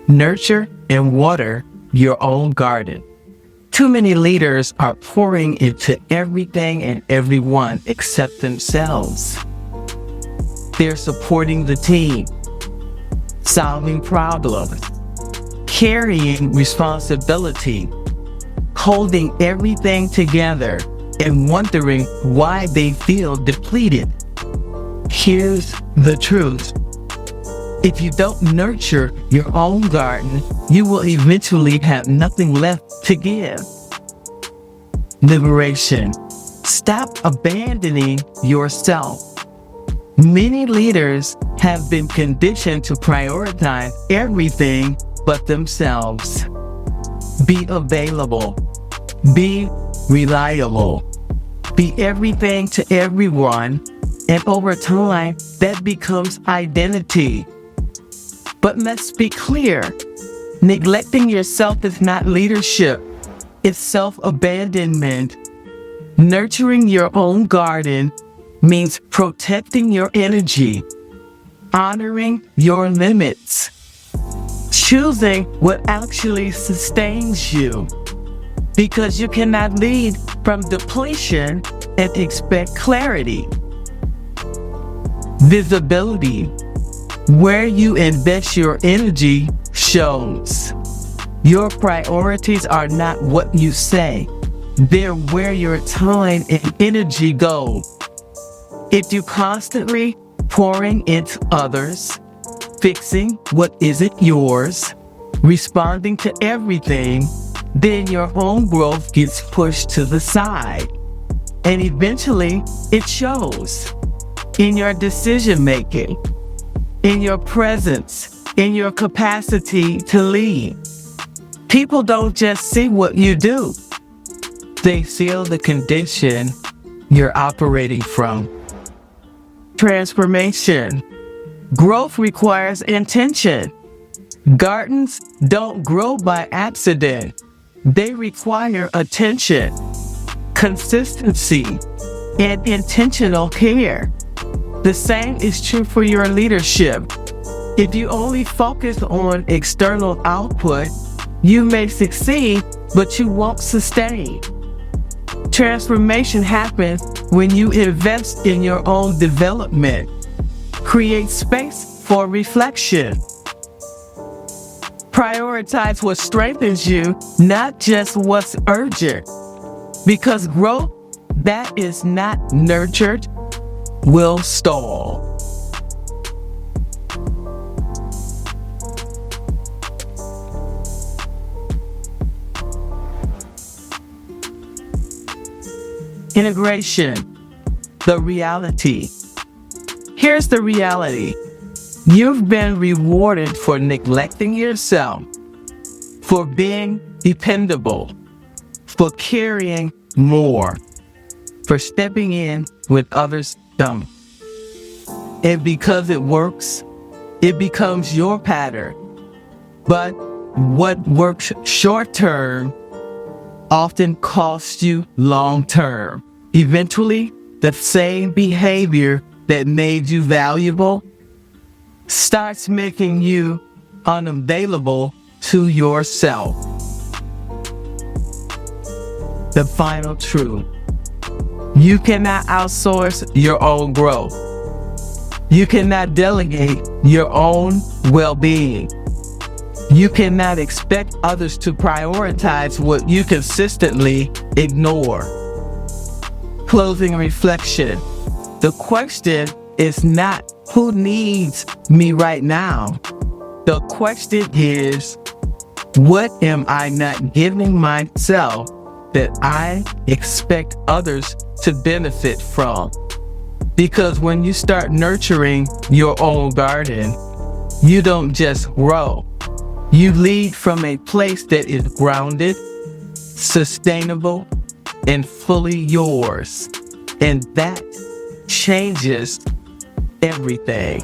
nurture and water your own garden. Too many leaders are pouring into everything and everyone except themselves. They're supporting the team, solving problems, carrying responsibility, holding everything together, and wondering why they feel depleted. Here's the truth. If you don't nurture your own garden, you will eventually have nothing left to give. Liberation. Stop abandoning yourself. Many leaders have been conditioned to prioritize everything but themselves. Be available. Be reliable. Be everything to everyone, and over time, that becomes identity. But let's be clear, neglecting yourself is not leadership, it's self-abandonment. Nurturing your own garden means protecting your energy, honoring your limits, choosing what actually sustains you. Because you cannot lead from depletion and expect clarity. Visibility. Where you invest your energy shows. Your priorities are not what you say. They're where your time and energy go. If you constantly pouring into others, fixing what isn't yours, responding to everything, then your own growth gets pushed to the side. And eventually, it shows in your decision making, in your presence, in your capacity to lead. People don't just see what you do. They feel the condition you're operating from. Transformation. Growth requires intention. Gardens don't grow by accident. They require attention, consistency, and intentional care. The same is true for your leadership. If you only focus on external output, you may succeed, but you won't sustain. Transformation happens when you invest in your own development. Create space for reflection. Prioritize what strengthens you, not just what's urgent. Because growth that is not nurtured will stall. Integration. The reality. Here's the reality. You've been rewarded for neglecting yourself, for being dependable, for carrying more, for stepping in when others don't. And because it works, it becomes your pattern. But what works short term often costs you long term. Eventually, the same behavior that made you valuable starts making you unavailable to yourself. The final truth. You cannot outsource your own growth. You cannot delegate your own well-being. You cannot expect others to prioritize what you consistently ignore. Closing reflection. The question is not who needs me right now. The question is, what am I not giving myself that I expect others to benefit from? Because when you start nurturing your own garden, you don't just grow. You lead from a place that is grounded, sustainable, and fully yours. And that changes everything.